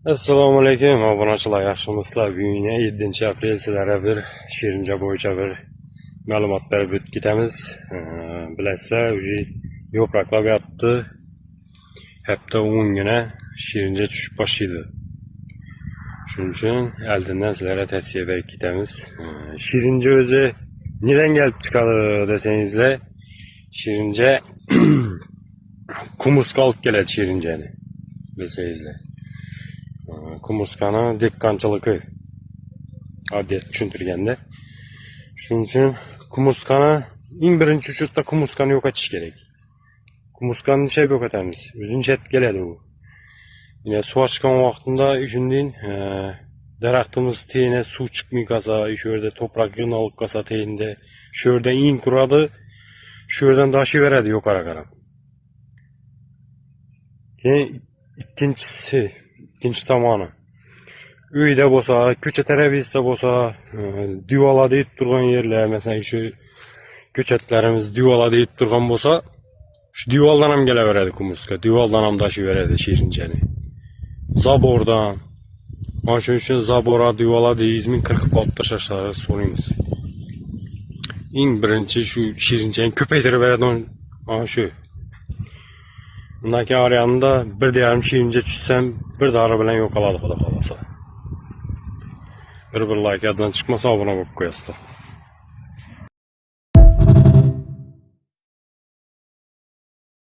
Assalomu alaykum obunachilar, yaxshimisizlar? Bugun 7 aprel sizlarga bir Shirinja bo'yicha bir ma'lumot berib o'tib ketamiz. Bilasizlar, yo'qroqlar yotdi. Hafta 10 kuni Shirinja tushib boshlaydi. Shuning uchun oldindan sizlarga tavsiya berib ketamiz. Shirinja o'zi nimadan kelib chiqadi desangizlar, Shirinja Kumurska olib keladi Shirinjani. Bilsangizlar. Kumurskani dehqonchiligi oddiy tushuntirganda. Shuning uchun Kumurskani eng birinchi uchurda Kumurskani yo'qotish kerak. Kumurskani nechab yo'qotamiz? O'zicha keladi u. Yine suv chiqqan vaqtida shundan daraxtimiz teyine suv chiqmay qolsa, shu yerda toprak yig'inib qolsa teyinde, shu yerdan eng quradi, shu yerdan dashi beradi yuqori qarab. Keyin ikkinchi tomoni. Uyda bo'lsa, ko'cha tarafida bo'lsa, divorlarda yetib turgan yerlar, masalan shu ko'chatlarimiz divorlarda yetib turgan bo'lsa, shu divordan ham kelaveradi Kumurska, divordan ham dashi beradi Shirinjani. Zabordan. Mana shuning uchun zabora divorlarda 100 qirqib olib tashlashlarini so'raymiz. Eng birinchi shu Shirinjani ko'paytirib beradigan mana shu. Bundan keyin oryanida 1,5 Shirinja tushsam, bir dori bilan yo'qoladi xudo xolasa. Bir like addan chiqmasa obuna bo'lib qo'yasizlar.